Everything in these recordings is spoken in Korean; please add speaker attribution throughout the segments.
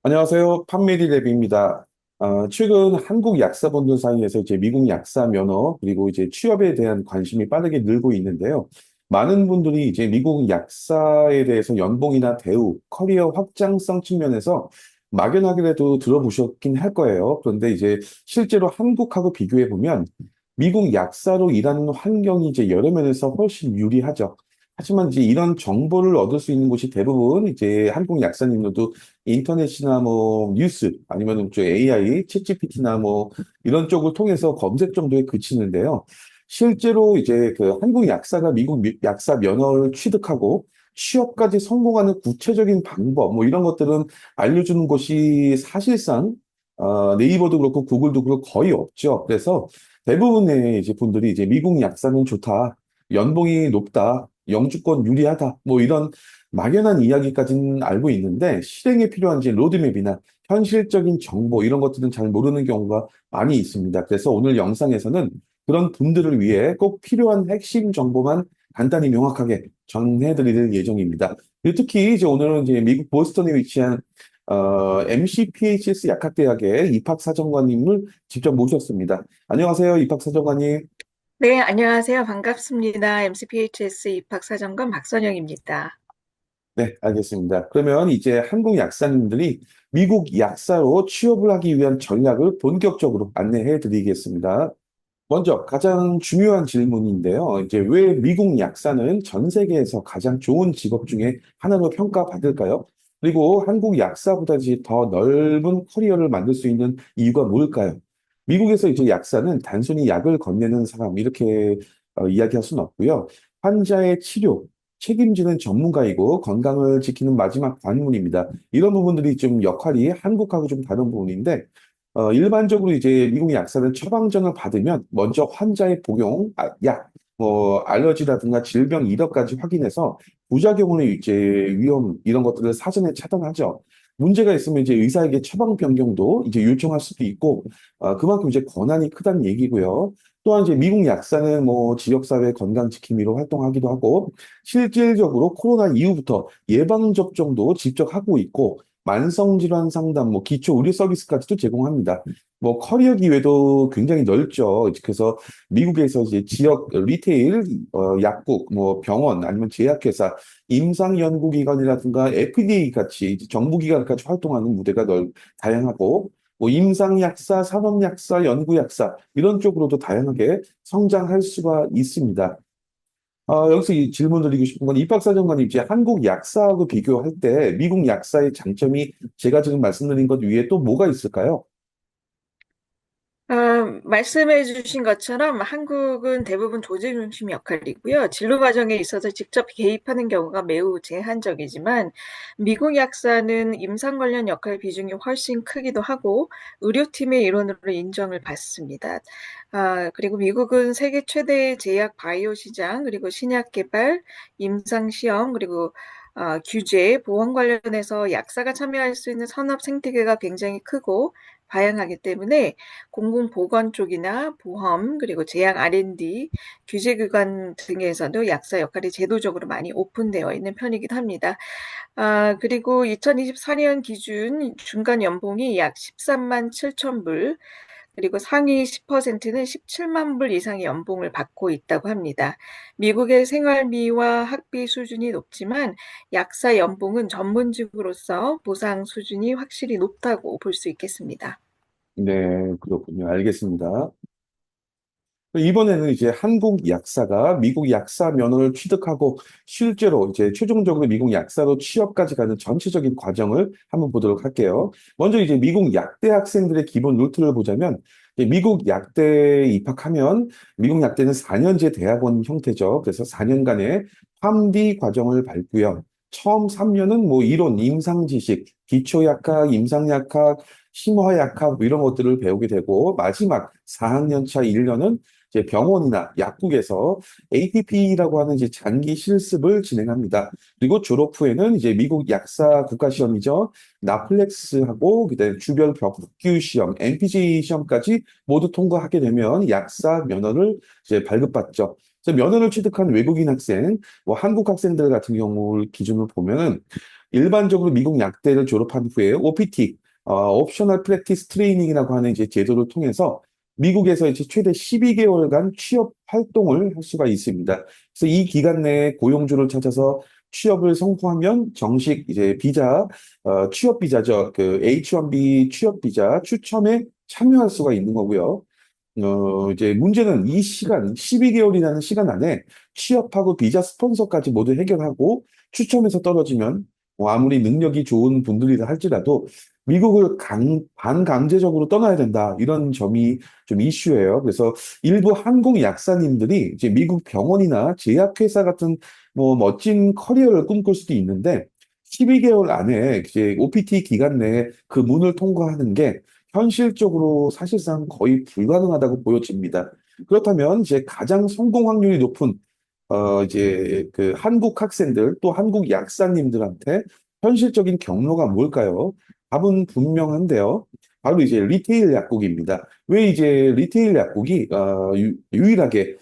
Speaker 1: 안녕하세요. 판메디랩입니다. 최근 한국 약사분들 사이에서 이제 미국 약사 면허, 그리고 이제 취업에 대한 관심이 빠르게 늘고 있는데요. 많은 분들이 이제 미국 약사에 대해서 연봉이나 대우, 커리어 확장성 측면에서 막연하게라도 들어보셨긴 할 거예요. 그런데 이제 실제로 한국하고 비교해 보면 미국 약사로 일하는 환경이 이제 여러 면에서 훨씬 유리하죠. 하지만 이제 이런 정보를 얻을 수 있는 곳이 대부분 이제 한국 약사님들도 인터넷이나 뭐 뉴스 아니면 저 AI, 챗GPT나 뭐 이런 쪽을 통해서 검색 정도에 그치는데요. 실제로 이제 그 한국 약사가 미국 약사 면허를 취득하고 취업까지 성공하는 구체적인 방법 뭐 이런 것들은 알려주는 곳이 사실상 네이버도 그렇고 구글도 그렇고 거의 없죠. 그래서 대부분의 이제 분들이 이제 미국 약사는 좋다, 연봉이 높다, 영주권 유리하다, 뭐 이런 막연한 이야기까지는 알고 있는데 실행에 필요한 이제 로드맵이나 현실적인 정보 이런 것들은 잘 모르는 경우가 많이 있습니다. 그래서 오늘 영상에서는 그런 분들을 위해 꼭 필요한 핵심 정보만 간단히 명확하게 전해드릴 예정입니다. 그리고 특히 이제 오늘은 이제 미국 보스턴에 위치한 MCPHS 약학대학의 입학사정관님을 직접 모셨습니다. 안녕하세요, 입학사정관님.
Speaker 2: 네, 안녕하세요. 반갑습니다. MCPHS 입학사정관 박선영입니다.
Speaker 1: 네, 알겠습니다. 그러면 이제 한국 약사님들이 미국 약사로 취업을 하기 위한 전략을 본격적으로 안내해 드리겠습니다. 먼저 가장 중요한 질문인데요. 이제 왜 미국 약사는 전 세계에서 가장 좋은 직업 중에 하나로 평가받을까요? 그리고 한국 약사보다 이제 더 넓은 커리어를 만들 수 있는 이유가 뭘까요? 미국에서 이제 약사는 단순히 약을 건네는 사람 이렇게 이야기할 수는 없고요. 환자의 치료, 책임지는 전문가이고 건강을 지키는 마지막 관문입니다. 이런 부분들이 좀 역할이 한국하고 좀 다른 부분인데 일반적으로 이제 미국 약사는 처방전을 받으면 먼저 환자의 복용, 약, 뭐 알러지라든가 질병 이력까지 확인해서 부작용의 이제 위험 이런 것들을 사전에 차단하죠. 문제가 있으면 이제 의사에게 처방 변경도 이제 요청할 수도 있고 그만큼 이제 권한이 크다는 얘기고요. 또한 이제 미국 약사는 뭐 지역사회 건강지킴이로 활동하기도 하고 실질적으로 코로나 이후부터 예방접종도 직접 하고 있고 만성질환 상담, 뭐 기초 의료 서비스까지도 제공합니다. 뭐 커리어 기회도 굉장히 넓죠. 그래서 미국에서 이제 지역 리테일, 약국, 뭐 병원 아니면 제약회사, 임상연구기관이라든가 FDA 같이 이제 정부기관까지 활동하는 무대가 다양하고 뭐 임상약사, 산업약사, 연구약사 이런 쪽으로도 다양하게 성장할 수가 있습니다. 여기서 이 질문 드리고 싶은 건 입학사정관님 이제 한국 약사하고 비교할 때 미국 약사의 장점이 제가 지금 말씀드린 것 위에 또 뭐가 있을까요?
Speaker 2: 말씀해 주신 것처럼 한국은 대부분 조직 중심 역할이고요. 진로 과정에 있어서 직접 개입하는 경우가 매우 제한적이지만 미국 약사는 임상 관련 역할 비중이 훨씬 크기도 하고 의료팀의 일원으로 인정을 받습니다. 그리고 미국은 세계 최대의 제약 바이오 시장, 그리고 신약 개발, 임상 시험, 그리고 규제, 보험 관련해서 약사가 참여할 수 있는 산업 생태계가 굉장히 크고 다양하기 때문에 공공보건 쪽이나 보험, 그리고 제약 R&D, 규제기관 등에서도 약사 역할이 제도적으로 많이 오픈되어 있는 편이기도 합니다. 그리고 2024년 기준 중간 연봉이 약 13만 7천 불, 그리고 상위 10%는 17만 불 이상의 연봉을 받고 있다고 합니다. 미국의 생활비와 학비 수준이 높지만 약사 연봉은 전문직으로서 보상 수준이 확실히 높다고 볼 수 있겠습니다.
Speaker 1: 네, 그렇군요. 알겠습니다. 이번에는 이제 한국 약사가 미국 약사 면허를 취득하고 실제로 이제 최종적으로 미국 약사로 취업까지 가는 전체적인 과정을 한번 보도록 할게요. 먼저 이제 미국 약대 학생들의 기본 루트를 보자면 이제 미국 약대에 입학하면 미국 약대는 4년제 대학원 형태죠. 그래서 4년간의 팜디 과정을 밟고요. 처음 3년은 뭐 이론, 임상 지식, 기초약학, 임상약학, 심화약학 뭐 이런 것들을 배우게 되고 마지막 4학년 차 1년은 이제 병원이나 약국에서 APP라고 하는 이제 장기 실습을 진행합니다. 그리고 졸업 후에는 이제 미국 약사 국가시험이죠. 나플렉스하고 그다음에 주별 벽규 시험, NPG 시험까지 모두 통과하게 되면 약사 면허를 이제 발급받죠. 그래서 면허를 취득한 외국인 학생, 뭐 한국 학생들 같은 경우를 기준으로 보면은 일반적으로 미국 약대를 졸업한 후에 OPT, 옵셔널 프랙티스 트레이닝이라고 하는 이제 제도를 통해서 미국에서 이제 최대 12개월간 취업 활동을 할 수가 있습니다. 그래서 이 기간 내에 고용주를 찾아서 취업을 성공하면 정식 이제 비자, 취업 비자죠. 그 H-1B 취업 비자 추첨에 참여할 수가 있는 거고요. 이제 문제는 이 시간, 12개월이라는 시간 안에 취업하고 비자 스폰서까지 모두 해결하고 추첨해서 떨어지면 아무리 능력이 좋은 분들이라 할지라도 미국을 반강제적으로 떠나야 된다. 이런 점이 좀 이슈예요. 그래서 일부 항공 약사님들이 이제 미국 병원이나 제약회사 같은 뭐 멋진 커리어를 꿈꿀 수도 있는데 12개월 안에 이제 OPT 기간 내에 그 문을 통과하는 게 현실적으로 사실상 거의 불가능하다고 보여집니다. 그렇다면 이제 가장 성공 확률이 높은 이제 그 한국 학생들 또 한국 약사님들한테 현실적인 경로가 뭘까요? 답은 분명한데요. 바로 이제 리테일 약국입니다. 왜 이제 리테일 약국이 유일하게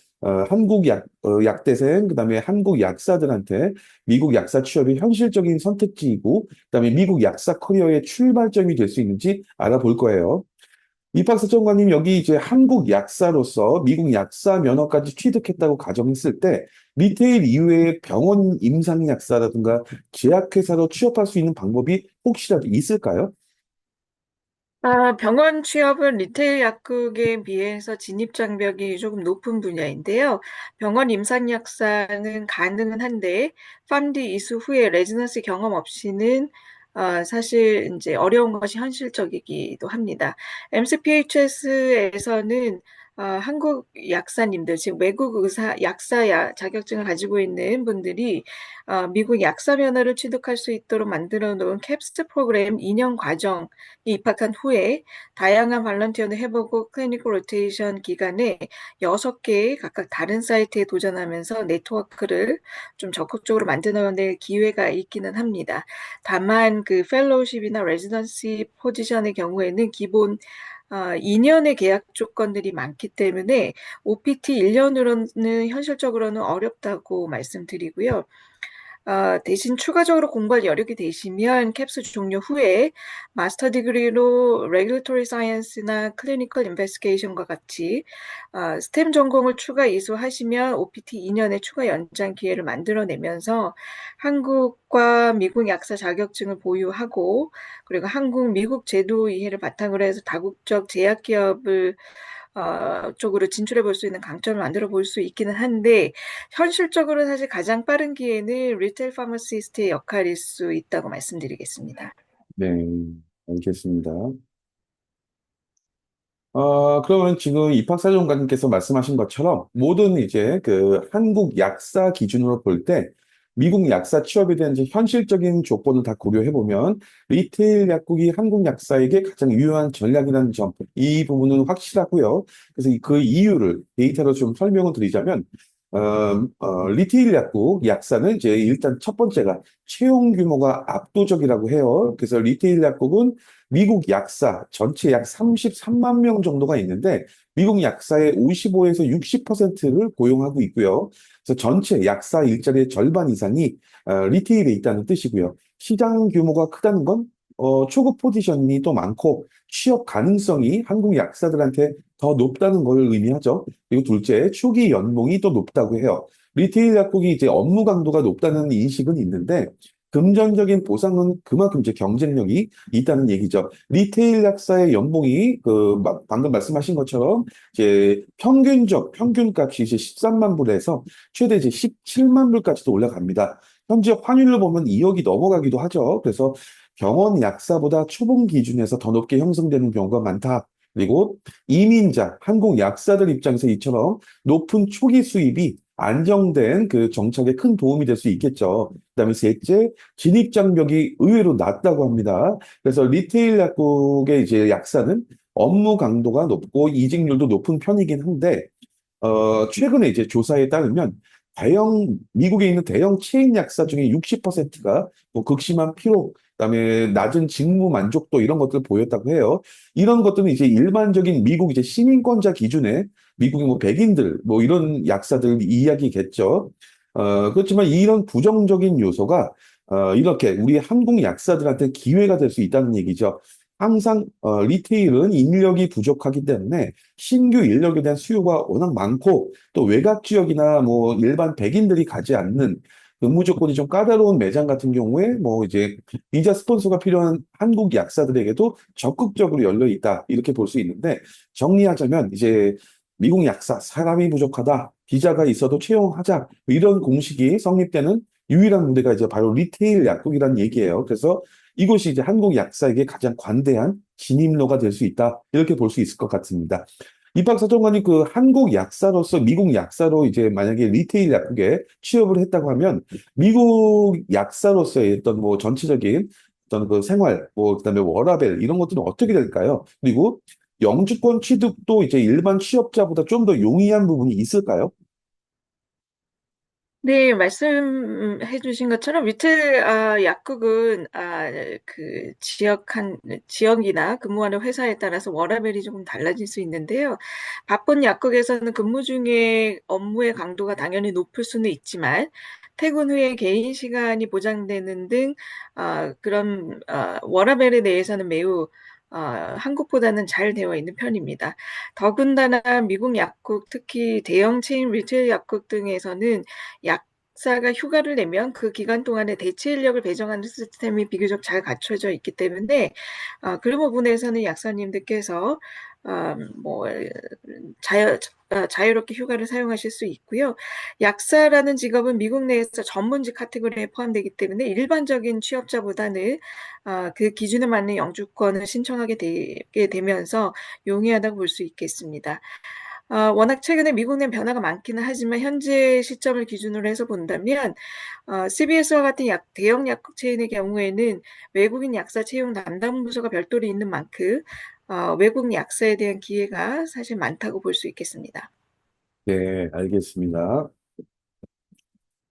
Speaker 1: 약대생, 그다음에 한국 약사들한테 미국 약사 취업의 현실적인 선택지이고, 그다음에 미국 약사 커리어의 출발점이 될 수 있는지 알아볼 거예요. 이박사 장관님 여기 이제 한국 약사로서 미국 약사 면허까지 취득했다고 가정했을 때 리테일 이외에 병원 임상 약사라든가 제약회사로 취업할 수 있는 방법이 혹시라도 있을까요?
Speaker 2: 병원 취업은 리테일 약국에 비해서 진입 장벽이 조금 높은 분야인데요. 병원 임상약사는 가능은 한데, 팜디 이수 후에 레지던시 경험 없이는 사실 이제 어려운 것이 현실적이기도 합니다. MCPHS에서는 한국 약사님들, 즉 외국 의사, 약사 자격증을 가지고 있는 분들이 미국 약사 면허를 취득할 수 있도록 만들어 놓은 캡스 프로그램 2년 과정에 입학한 후에 다양한 발런티어를 해보고 클리니컬 로테이션 기간에 6개 각각 다른 사이트에 도전하면서 네트워크를 좀 적극적으로 만들어낼 기회가 있기는 합니다. 다만 그 펠로우십이나 레지던시 포지션의 경우에는 기본 2년의 계약 조건들이 많기 때문에 OPT 1년으로는 현실적으로는 어렵다고 말씀드리고요. 대신 추가적으로 공부할 여력이 되시면 캡스 종료 후에 마스터 디그리로 레귤토리 사이언스나 클리니컬 인베스티게이션과 같이 스템 전공을 추가 이수하시면 OPT 2년의 추가 연장 기회를 만들어내면서 한국과 미국 약사 자격증을 보유하고 그리고 한국 미국 제도 이해를 바탕으로 해서 다국적 제약 기업을 쪽으로 진출해 볼 수 있는 강점을 만들어 볼 수 있기는 한데 현실적으로 사실 가장 빠른 기회는 리테일 파마시스트의 역할일 수 있다고 말씀드리겠습니다.
Speaker 1: 네, 알겠습니다. 그러면 지금 입학사정관님께서 말씀하신 것처럼 모든 이제 그 한국 약사 기준으로 볼 때 미국 약사 취업에 대한 이제 현실적인 조건을 다 고려해 보면 리테일 약국이 한국 약사에게 가장 유효한 전략이라는 점, 이 부분은 확실하고요. 그래서 그 이유를 데이터로 좀 설명을 드리자면 리테일 약국 약사는 이제 일단 첫 번째가 채용 규모가 압도적이라고 해요. 그래서 리테일 약국은 미국 약사 전체 약 33만 명 정도가 있는데 미국 약사의 55에서 60%를 고용하고 있고요. 그래서 전체 약사 일자리의 절반 이상이 리테일에 있다는 뜻이고요. 시장 규모가 크다는 건 초급 포지션이 또 많고 취업 가능성이 한국 약사들한테 더 높다는 걸 의미하죠. 그리고 둘째, 초기 연봉이 또 높다고 해요. 리테일 약국이 이제 업무 강도가 높다는 인식은 있는데 금전적인 보상은 그만큼 이제 경쟁력이 있다는 얘기죠. 리테일 약사의 연봉이 방금 말씀하신 것처럼 이제 평균값이 이제 13만 불에서 최대 이제 17만 불까지도 올라갑니다. 현재 환율로 보면 2억이 넘어가기도 하죠. 그래서 병원 약사보다 초봉 기준에서 더 높게 형성되는 경우가 많다. 그리고 이민자, 한국 약사들 입장에서 이처럼 높은 초기 수입이 안정된 그 정착에 큰 도움이 될 수 있겠죠. 그다음에 셋째, 진입 장벽이 의외로 낮다고 합니다. 그래서 리테일 약국의 이제 약사는 업무 강도가 높고 이직률도 높은 편이긴 한데 최근에 이제 조사에 따르면 미국에 있는 대형 체인 약사 중에 60%가 뭐 극심한 피로, 그다음에 낮은 직무 만족도 이런 것들을 보였다고 해요. 이런 것들은 이제 일반적인 미국 이제 시민권자 기준에 미국의 뭐 백인들 뭐 이런 약사들 이야기겠죠. 그렇지만 이런 부정적인 요소가 이렇게 우리 한국 약사들한테 기회가 될 수 있다는 얘기죠. 항상 리테일은 인력이 부족하기 때문에 신규 인력에 대한 수요가 워낙 많고 또 외곽 지역이나 뭐 일반 백인들이 가지 않는 근무 조건이 좀 까다로운 매장 같은 경우에 뭐 이제 비자 스폰서가 필요한 한국 약사들에게도 적극적으로 열려 있다 이렇게 볼 수 있는데 정리하자면 이제 미국 약사 사람이 부족하다 비자가 있어도 채용하자 뭐 이런 공식이 성립되는 유일한 무대가 이제 바로 리테일 약국이라는 얘기예요. 그래서 이곳이 이제 한국 약사에게 가장 관대한 진입로가 될 수 있다. 이렇게 볼 수 있을 것 같습니다. 입학사정관이 그 한국 약사로서 미국 약사로 이제 만약에 리테일 약국에 취업을 했다고 하면 미국 약사로서의 어떤 뭐 전체적인 어떤 그 생활, 뭐 그다음에 워라밸 이런 것들은 어떻게 될까요? 그리고 영주권 취득도 이제 일반 취업자보다 좀 더 용이한 부분이 있을까요?
Speaker 2: 네, 말씀해 주신 것처럼 약국은 지역이나 근무하는 회사에 따라서 워라밸이 조금 달라질 수 있는데요. 바쁜 약국에서는 근무 중에 업무의 강도가 당연히 높을 수는 있지만 퇴근 후에 개인 시간이 보장되는 등 그런 워라밸에 대해서는 매우 한국보다는 잘 되어 있는 편입니다. 더군다나 미국 약국, 특히 대형 체인 리테일 약국 등에서는 약사가 휴가를 내면 그 기간 동안에 대체 인력을 배정하는 시스템이 비교적 잘 갖춰져 있기 때문에 그런 부분에서는 약사님들께서 뭐 자유롭게 휴가를 사용하실 수 있고요. 약사라는 직업은 미국 내에서 전문직 카테고리에 포함되기 때문에 일반적인 취업자보다는 그 기준에 맞는 영주권을 신청하게 되게 되면서 용이하다고 볼 수 있겠습니다. 워낙 최근에 미국 내 변화가 많기는 하지만 현재 시점을 기준으로 해서 본다면 CBS와 같은 대형 약국 체인의 경우에는 외국인 약사 채용 담당 부서가 별도로 있는 만큼 외국 약사에 대한 기회가 사실 많다고 볼 수 있겠습니다.
Speaker 1: 네, 알겠습니다.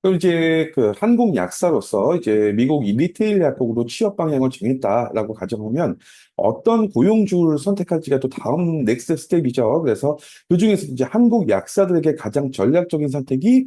Speaker 1: 그럼 이제 그 한국 약사로서 이제 미국 이 리테일 약국으로 취업 방향을 정했다라고 가정하면 어떤 고용주를 선택할지가 또 다음 넥스트 스텝이죠. 그래서 그중에서 이제 한국 약사들에게 가장 전략적인 선택이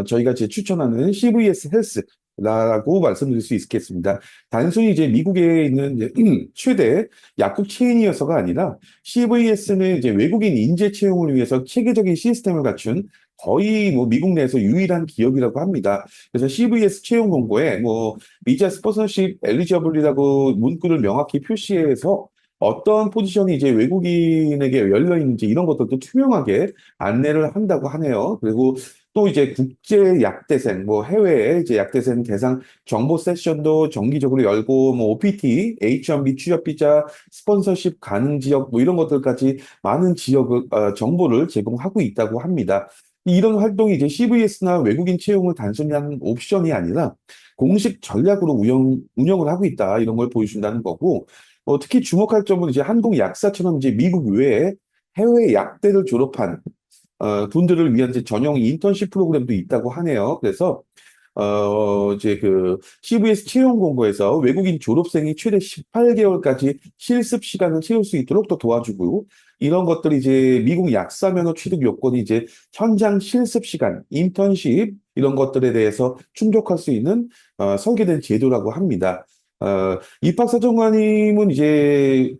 Speaker 1: 저희가 이제 추천하는 CVS 헬스라고 말씀드릴 수 있겠습니다. 단순히 이제 미국에 있는 이제 최대 약국 체인이어서가 아니라 CVS는 이제 외국인 인재 채용을 위해서 체계적인 시스템을 갖춘 거의 뭐 미국 내에서 유일한 기업이라고 합니다. 그래서 CVS 채용 공고에 뭐 비자 스폰서십 엘리저블이라고 문구를 명확히 표시해서 어떤 포지션이 이제 외국인에게 열려 있는지 이런 것들도 투명하게 안내를 한다고 하네요. 그리고 또 이제 국제 약대생, 뭐 해외에 이제 약대생 대상 정보 세션도 정기적으로 열고, 뭐 OPT, H1B 취업 비자, 스폰서십 가능 지역, 뭐 이런 것들까지 많은 지역을, 정보를 제공하고 있다고 합니다. 이런 활동이 이제 CVS나 외국인 채용을 단순히 한 옵션이 아니라 공식 전략으로 운영을 하고 있다. 이런 걸 보여준다는 거고, 특히 주목할 점은 이제 한국 약사처럼 이제 미국 외에 해외 약대를 졸업한 분들을 위한 이제 전용 인턴십 프로그램도 있다고 하네요. 그래서 이제 그 CVS 채용 공고에서 외국인 졸업생이 최대 18개월까지 실습 시간을 채울 수 있도록 또 도와주고 이런 것들이 이제 미국 약사 면허 취득 요건이 이제 현장 실습 시간, 인턴십 이런 것들에 대해서 충족할 수 있는 설계된 제도라고 합니다. 입학사정관님은 이제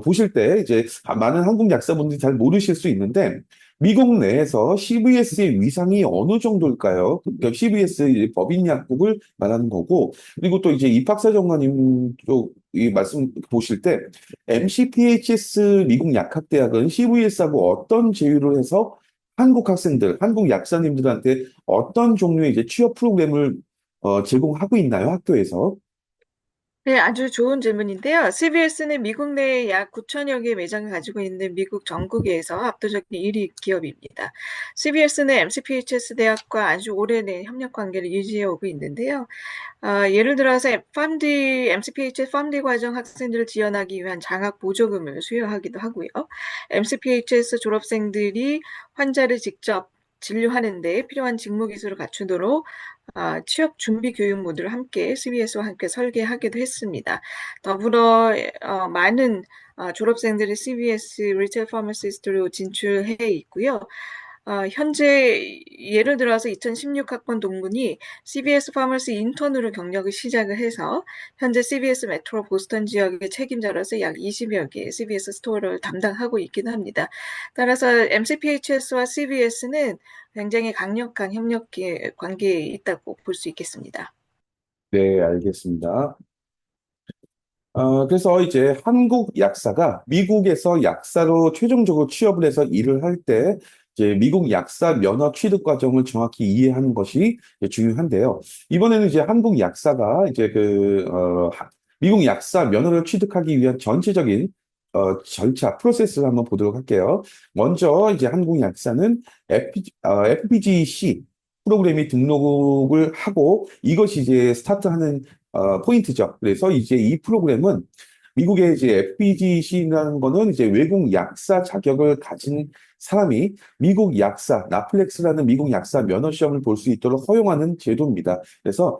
Speaker 1: 보실 때 이제 많은 한국 약사분들이 잘 모르실 수 있는데 미국 내에서 CVS의 위상이 어느 정도일까요? 그러니까 CVS 법인 약국을 말하는 거고 그리고 또 이제 입학사 정관님 쪽이 말씀 보실 때 MCPHS 미국 약학대학은 CVS하고 어떤 제휴를 해서 한국 학생들, 한국 약사님들한테 어떤 종류의 이제 취업 프로그램을 제공하고 있나요? 학교에서?
Speaker 2: 네, 아주 좋은 질문인데요. CBS는 미국 내에 약 9천여 개의 매장을 가지고 있는 미국 전국에서 압도적인 1위 기업입니다. CBS는 MCPHS 대학과 아주 오래된 협력 관계를 유지해 오고 있는데요. 예를 들어서 MCPHS 팜디 과정 학생들을 지원하기 위한 장학 보조금을 수여하기도 하고요. MCPHS 졸업생들이 환자를 직접 진료하는 데 필요한 직무 기술을 갖추도록 취업 준비 교육 모듈을 함께 CBS와 함께 설계하기도 했습니다. 더불어 많은 졸업생들이 CBS 리테일 파머시스트로 진출해 있고요. 현재 예를 들어서 2016 학번 동문이 CBS 파머시 인턴으로 경력을 시작을 해서 현재 CBS 메트로 보스턴 지역의 책임자로서 약 20여 개의 CBS 스토어를 담당하고 있긴 합니다. 따라서 MCPHS와 CBS는 굉장히 강력한 협력 관계에 있다고 볼 수 있겠습니다.
Speaker 1: 네, 알겠습니다. 그래서 이제 한국 약사가 미국에서 약사로 최종적으로 취업을 해서 일을 할 때, 이제 미국 약사 면허 취득 과정을 정확히 이해하는 것이 이제 중요한데요. 이번에는 이제 한국 약사가 이제 미국 약사 면허를 취득하기 위한 전체적인 절차, 프로세스를 한번 보도록 할게요. 먼저 이제 한국 약사는 FPGC 프로그램이 등록을 하고 이것이 이제 스타트하는 포인트죠. 그래서 이제 이 프로그램은 미국의 이제 FPGC라는 거는 이제 외국 약사 자격을 가진 사람이 미국 약사, 나플렉스라는 미국 약사 면허 시험을 볼 수 있도록 허용하는 제도입니다. 그래서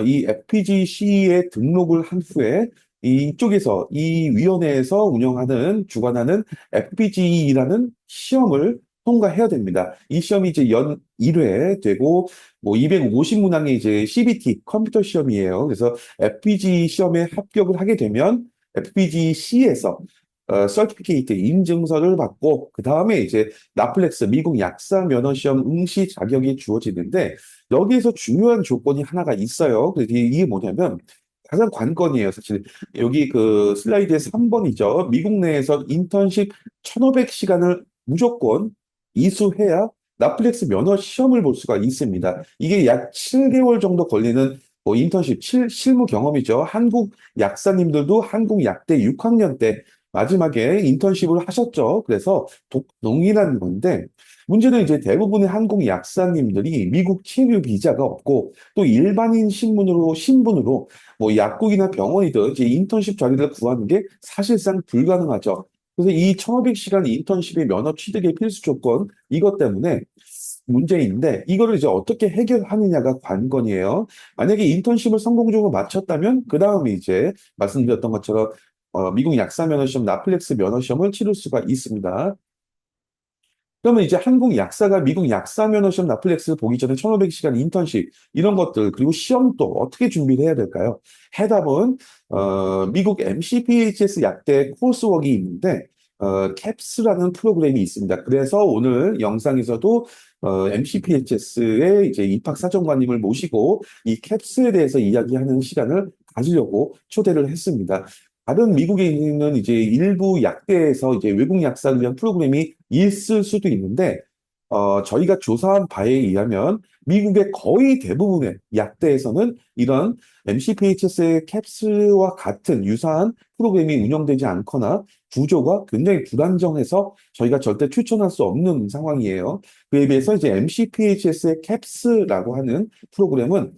Speaker 1: 이 FPGC에 등록을 한 후에 이쪽에서 이 위원회에서 운영하는 주관하는 FPGE라는 시험을 통과해야 됩니다. 이 시험이 이제 연 1회 되고 뭐 250문항의 이제 CBT 컴퓨터 시험이에요. 그래서 FPG 시험에 합격을 하게 되면 FPGC에서 서티피케이트 인증서를 받고 그 다음에 이제 나플렉스 미국 약사 면허 시험 응시 자격이 주어지는데 여기에서 중요한 조건이 하나가 있어요. 그래서 이게 뭐냐면 가장 관건이에요, 사실. 여기 그 슬라이드의 3번이죠. 미국 내에서 인턴십 1,500시간을 무조건 이수해야 나플렉스 면허 시험을 볼 수가 있습니다. 이게 약 7개월 정도 걸리는 뭐 인턴십, 실무 경험이죠. 한국 약사님들도 한국 약대 6학년 때 마지막에 인턴십을 하셨죠. 그래서 동일한 건데 문제는 이제 대부분의 한국 약사님들이 미국 체류 비자가 없고 또 일반인 신분으로 뭐 약국이나 병원이든 이제 인턴십 자리를 구하는 게 사실상 불가능하죠. 그래서 이 1,500시간 인턴십의 면허 취득의 필수 조건 이것 때문에 문제인데 이거를 이제 어떻게 해결하느냐가 관건이에요. 만약에 인턴십을 성공적으로 마쳤다면 그 다음에 이제 말씀드렸던 것처럼 미국 약사 면허 시험, 나플렉스 면허 시험을 치를 수가 있습니다. 그러면 이제 한국 약사가 미국 약사 면허 시험, 나플렉스 보기 전에 1,500시간 인턴십 이런 것들 그리고 시험도 어떻게 준비를 해야 될까요? 해답은 미국 MCPHS 약대 코र्스웍이 있는데 캡스라는 프로그램이 있습니다. 그래서 오늘 영상에서도 MCPHS의 이제 입학사정관님을 모시고 이 캡스에 대해서 이야기하는 시간을 가지려고 초대를 했습니다. 다른 미국에 있는 이제 일부 약대에서 이제 외국 약사를 위한 프로그램이 있을 수도 있는데, 저희가 조사한 바에 의하면 미국의 거의 대부분의 약대에서는 이런 MCPHS의 캡스와 같은 유사한 프로그램이 운영되지 않거나 구조가 굉장히 불안정해서 저희가 절대 추천할 수 없는 상황이에요. 그에 비해서 이제 MCPHS의 캡스라고 하는 프로그램은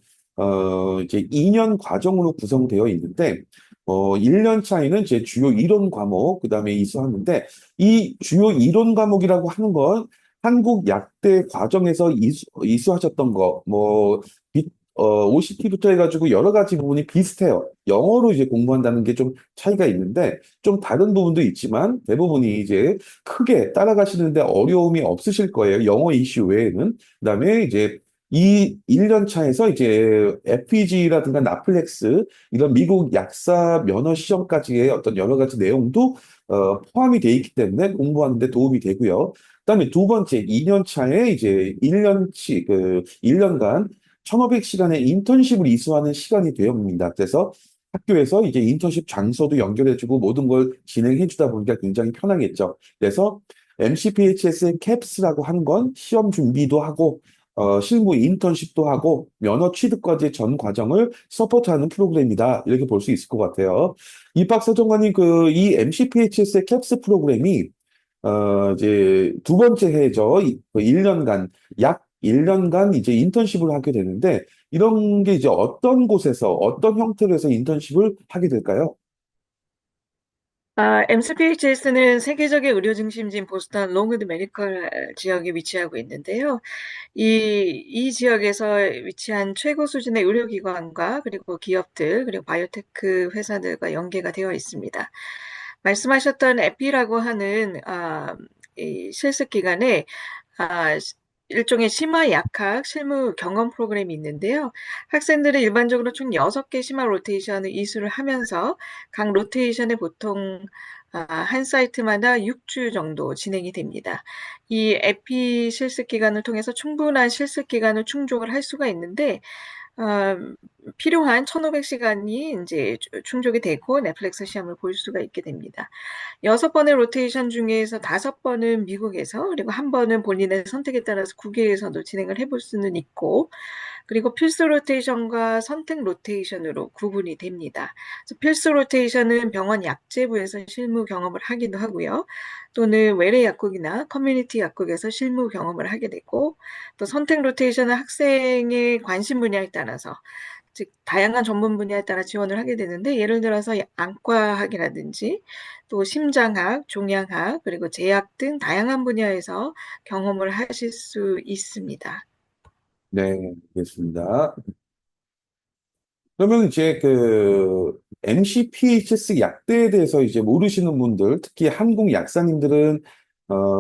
Speaker 1: 이제 2년 과정으로 구성되어 있는데 1년 차에는 제 주요 이론 과목, 그 다음에 이수하는데, 이 주요 이론 과목이라고 하는 건 한국 약대 과정에서 이수하셨던 거, OCT부터 해가지고 여러 가지 부분이 비슷해요. 영어로 이제 공부한다는 게 좀 차이가 있는데, 좀 다른 부분도 있지만, 대부분이 이제 크게 따라가시는데 어려움이 없으실 거예요. 영어 이슈 외에는. 그 다음에 이제 이 1년 차에서 이제 FPG라든가 나플렉스 이런 미국 약사 면허 시험까지의 어떤 여러 가지 내용도 포함이 돼 있기 때문에 공부하는 데 도움이 되고요. 그다음에 두 번째 2년 차에 이제 1년치 1년간 1,500시간의 인턴십을 이수하는 시간이 되옵니다. 그래서 학교에서 이제 인턴십 장소도 연결해주고 모든 걸 진행해주다 보니까 굉장히 편하겠죠. 그래서 MCPHS의 캡스라고 하는 건 시험 준비도 하고 실무 인턴십도 하고 면허 취득까지 전 과정을 서포트하는 프로그램이다. 이렇게 볼 수 있을 것 같아요. 이박사정관님, 이 MCPHS의 캡스 프로그램이 이제 두 번째 해죠. 1년간 약 1년간 이제 인턴십을 하게 되는데 이런 게 이제 어떤 곳에서 어떤 형태로 해서 인턴십을 하게 될까요?
Speaker 2: MCPHS는 세계적인 의료 중심지인 보스턴 롱우드 메디컬 지역에 위치하고 있는데요. 이 지역에서 위치한 최고 수준의 의료기관과 그리고 기업들, 그리고 바이오테크 회사들과 연계가 되어 있습니다. 말씀하셨던 에피라고 하는 이 실습 기간에 일종의 심화 약학 실무 경험 프로그램이 있는데요. 학생들은 일반적으로 총 6개 심화 로테이션을 이수를 하면서 각 로테이션에 보통 한 사이트마다 6주 정도 진행이 됩니다. 이 에피 실습 기간을 통해서 충분한 실습 기간을 충족을 할 수가 있는데 어, 필요한 1,500시간이 이제 충족이 되고 넷플릭스 시험을 볼 수가 있게 됩니다. 6번의 로테이션 중에서 5번은 미국에서, 그리고 1번은 본인의 선택에 따라서 국외에서도 진행을 해볼 수는 있고, 그리고 필수 로테이션과 선택 로테이션으로 구분이 됩니다. 그래서 필수 로테이션은 병원 약제부에서 실무 경험을 하기도 하고요. 또는 외래 약국이나 커뮤니티 약국에서 실무 경험을 하게 되고, 또 선택 로테이션은 학생의 관심 분야에 따라서, 즉 다양한 전문 분야에 따라 지원을 하게 되는데, 예를 들어서 안과학이라든지 또 심장학, 종양학, 그리고 제약 등 다양한 분야에서 경험을 하실 수 있습니다.
Speaker 1: 네, 알겠습니다. 그러면 이제 그 MCPHS 약대에 대해서 이제 모르시는 분들, 특히 한국 약사님들은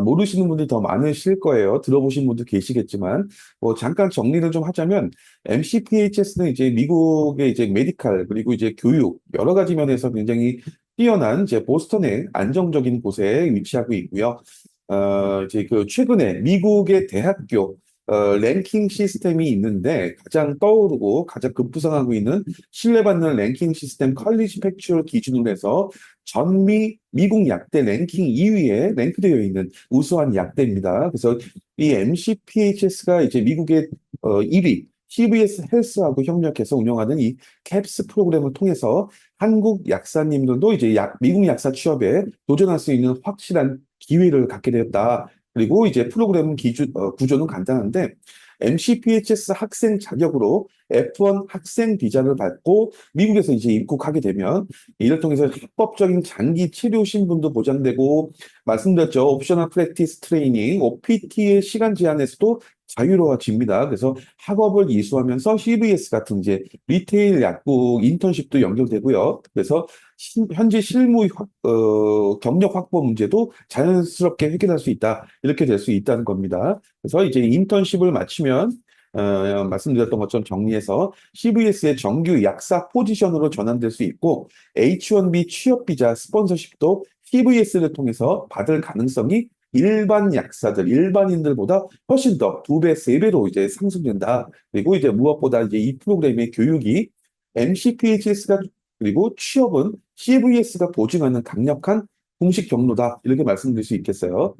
Speaker 1: 모르시는 분들이 더 많으실 거예요. 들어보신 분도 계시겠지만, 뭐 잠깐 정리를 좀 하자면 MCPHS는 이제 미국의 이제 메디칼 그리고 이제 교육 여러 가지 면에서 굉장히 뛰어난 이제 보스턴의 안정적인 곳에 위치하고 있고요. 이제 그 최근에 미국의 대학교 랭킹 시스템이 있는데 가장 떠오르고 가장 급부상하고 있는 신뢰받는 랭킹 시스템 컬리지 팩추얼 기준으로 해서 전미 미국 약대 랭킹 2위에 랭크되어 있는 우수한 약대입니다. 그래서 이 MCPHS가 이제 미국의 1위 CVS 헬스하고 협력해서 운영하는 이 캡스 프로그램을 통해서 한국 약사님들도 이제 미국 약사 취업에 도전할 수 있는 확실한 기회를 갖게 되었다. 그리고 이제 프로그램 구조는 간단한데 MCPHS 학생 자격으로 F1 학생 비자를 받고 미국에서 이제 입국하게 되면 이를 통해서 합법적인 장기 치료 신분도 보장되고 말씀드렸죠. 옵셔널 프랙티스 트레이닝, OPT의 시간 제한에서도 자유로워집니다. 그래서 학업을 이수하면서 CVS 같은 이제 리테일 약국 인턴십도 연결되고요. 그래서 현재 실무 경력 확보 문제도 자연스럽게 해결할 수 있다. 이렇게 될 수 있다는 겁니다. 그래서 이제 인턴십을 마치면 말씀드렸던 것처럼 정리해서 CVS의 정규 약사 포지션으로 전환될 수 있고 H1B 취업 비자 스폰서십도 CVS를 통해서 받을 가능성이 일반 약사들, 일반인들보다 훨씬 더 두 배, 세 배로 이제 상승된다. 그리고 이제 무엇보다 이제 이 프로그램의 교육이 MCPHS가 그리고 취업은 CVS가 보증하는 강력한 공식 경로다. 이렇게 말씀드릴 수 있겠어요.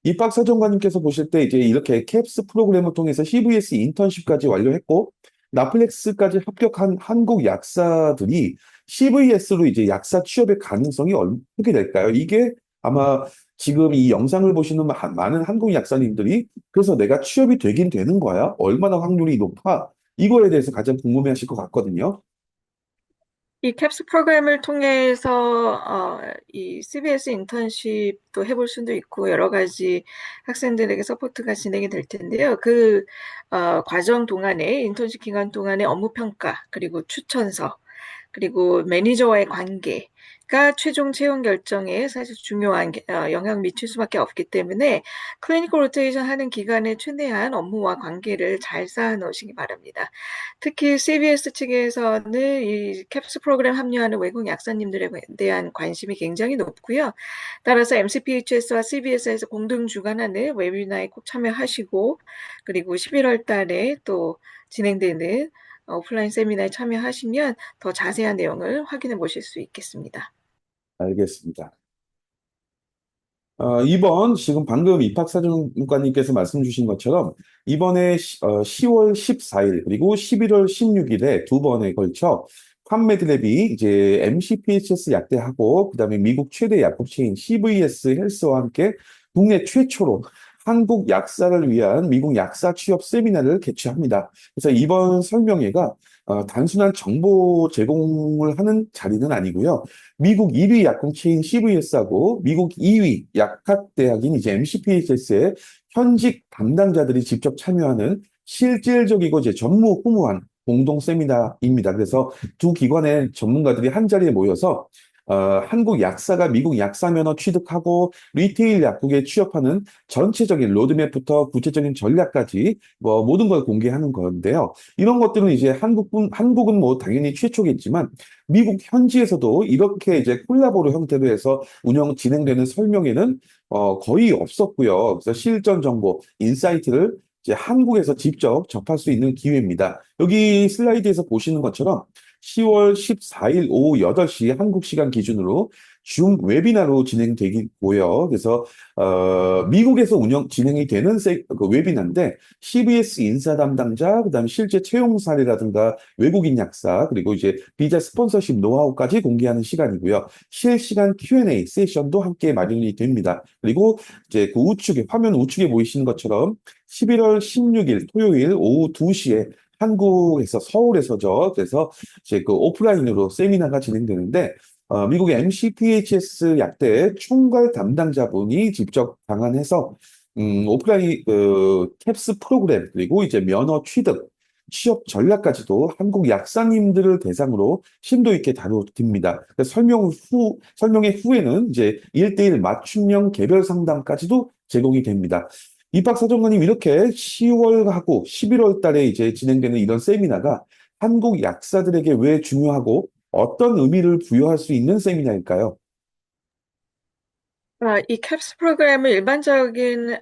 Speaker 1: 입학사정관님께서 보실 때 이제 이렇게 캡스 프로그램을 통해서 CVS 인턴십까지 완료했고, 나플렉스까지 합격한 한국 약사들이 CVS로 이제 약사 취업의 가능성이 어떻게 될까요? 이게 아마 지금 이 영상을 보시는 많은 한국 약사님들이 그래서 내가 취업이 되긴 되는 거야? 얼마나 확률이 높아? 이거에 대해서 가장 궁금해 하실 것 같거든요.
Speaker 2: 이 캡스 프로그램을 통해서 이 CBS 인턴십도 해볼 수도 있고 여러 가지 학생들에게 서포트가 진행이 될 텐데요. 그 과정 동안에 인턴십 기간 동안에 업무 평가 그리고 추천서 그리고 매니저와의 관계가 최종 채용 결정에 사실 중요한 영향을 미칠 수밖에 없기 때문에 클리니컬 로테이션 하는 기간에 최대한 업무와 관계를 잘 쌓아 놓으시기 바랍니다. 특히 CBS 측에서는 이 캡스 프로그램 합류하는 외국 약사님들에 대한 관심이 굉장히 높고요. 따라서 MCPHS와 CBS에서 공동 주관하는 웨비나에 꼭 참여하시고 그리고 11월 달에 또 진행되는 오프라인 세미나에 참여하시면 더 자세한 내용을 확인해 보실 수 있겠습니다.
Speaker 1: 알겠습니다. 이번 지금 방금 입학사정관님께서 말씀 주신 것처럼 이번에 10월 14일 그리고 11월 16일에 두 번에 걸쳐 판메드랩이 이제 MCPHS 약대하고 그다음에 미국 최대 약국체인 CVS 헬스와 함께 국내 최초로 한국 약사를 위한 미국 약사 취업 세미나를 개최합니다. 그래서 이번 설명회가 단순한 정보 제공을 하는 자리는 아니고요. 미국 1위 약국체인 CVS하고 미국 2위 약학대학인 이제 MCPHS의 현직 담당자들이 직접 참여하는 실질적이고 이제 전무후무한 공동 세미나입니다. 그래서 두 기관의 전문가들이 한 자리에 모여서 한국 약사가 미국 약사 면허 취득하고 리테일 약국에 취업하는 전체적인 로드맵부터 구체적인 전략까지 뭐 모든 걸 공개하는 건데요. 이런 것들은 이제 한국은 뭐 당연히 최초겠지만 미국 현지에서도 이렇게 이제 콜라보로 형태로 해서 진행되는 설명회는 거의 없었고요. 그래서 실전 정보, 인사이트를 이제 한국에서 직접 접할 수 있는 기회입니다. 여기 슬라이드에서 보시는 것처럼 10월 14일 오후 8시 한국 시간 기준으로 줌 웨비나로 진행되고요. 그래서 미국에서 진행이 되는 그 웨비나인데 CBS 인사 담당자, 그다음에 실제 채용 사례라든가 외국인 약사, 그리고 이제 비자 스폰서십 노하우까지 공개하는 시간이고요. 실시간 Q&A 세션도 함께 마련이 됩니다. 그리고 이제 그 화면 우측에 보이시는 것처럼 11월 16일 토요일 오후 2시에 한국에서 서울에서죠. 그래서 이제 그 오프라인으로 세미나가 진행되는데 미국의 MCPHS 약대 총괄 담당자분이 직접 방한해서 오프라인 그 캡스 프로그램 그리고 이제 면허 취득 취업 전략까지도 한국 약사님들을 대상으로 심도 있게 다루어집니다. 그래서 설명의 후에는 이제 1대1 맞춤형 개별 상담까지도 제공이 됩니다. 입학사정관님 이렇게 10월하고 11월 달에 이제 진행되는 이런 세미나가 한국 약사들에게 왜 중요하고 어떤 의미를 부여할 수 있는 세미나일까요?
Speaker 2: 이 캡스 프로그램은 일반적인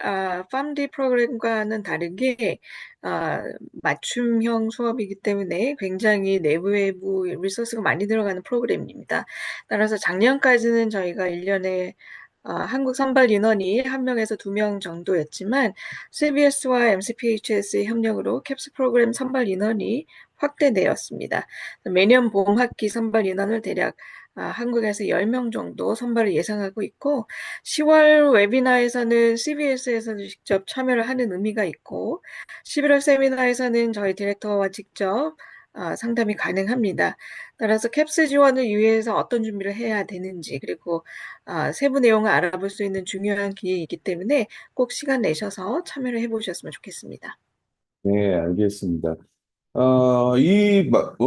Speaker 2: PharmD 프로그램과는 다르게 아, 맞춤형 수업이기 때문에 굉장히 내외부 리소스가 많이 들어가는 프로그램입니다. 따라서 작년까지는 저희가 1년에 한국 선발 인원이 1명에서 2명 정도였지만 CBS와 MCPHS의 협력으로 캡스 프로그램 선발 인원이 확대되었습니다. 매년 봄 학기 선발 인원을 대략 한국에서 10명 정도 선발을 예상하고 있고 10월 웨비나에서는 CBS에서도 직접 참여를 하는 의미가 있고 11월 세미나에서는 저희 디렉터와 직접 상담이 가능합니다. 따라서 캡스 지원을 위해서 어떤 준비를 해야 되는지 그리고 세부 내용을 알아볼 수 있는 중요한 기회이기 때문에 꼭 시간 내셔서 참여를 해보셨으면 좋겠습니다.
Speaker 1: 네, 알겠습니다.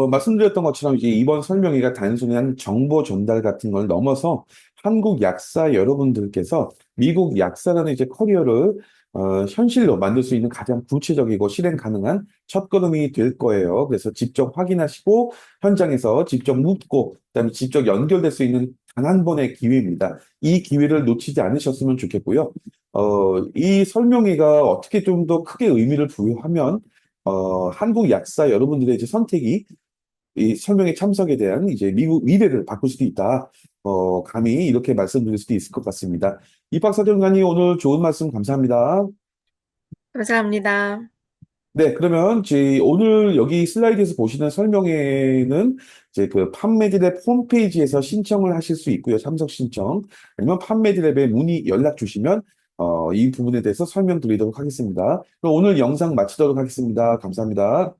Speaker 1: 말씀드렸던 것처럼 이제 이번 설명회가 단순히 한 정보 전달 같은 걸 넘어서 한국 약사 여러분들께서 미국 약사라는 이제 커리어를 현실로 만들 수 있는 가장 구체적이고 실행 가능한 첫걸음이 될 거예요. 그래서 직접 확인하시고 현장에서 직접 묻고 그다음에 직접 연결될 수 있는 단 한 번의 기회입니다. 이 기회를 놓치지 않으셨으면 좋겠고요. 이 설명회가 어떻게 좀 더 크게 의미를 부여하면 한국 약사 여러분들의 이제 선택이 이 설명회 참석에 대한 이제 미국 미래를 바꿀 수도 있다. 감히 이렇게 말씀드릴 수도 있을 것 같습니다. 입학사정관님 오늘 좋은 말씀 감사합니다.
Speaker 2: 감사합니다.
Speaker 1: 네, 그러면 오늘 여기 슬라이드에서 보시는 설명회는 이제 그 판매디랩 홈페이지에서 신청을 하실 수 있고요. 참석 신청. 아니면 판매디랩에 문의 연락 주시면 이 부분에 대해서 설명드리도록 하겠습니다. 그럼 오늘 영상 마치도록 하겠습니다. 감사합니다.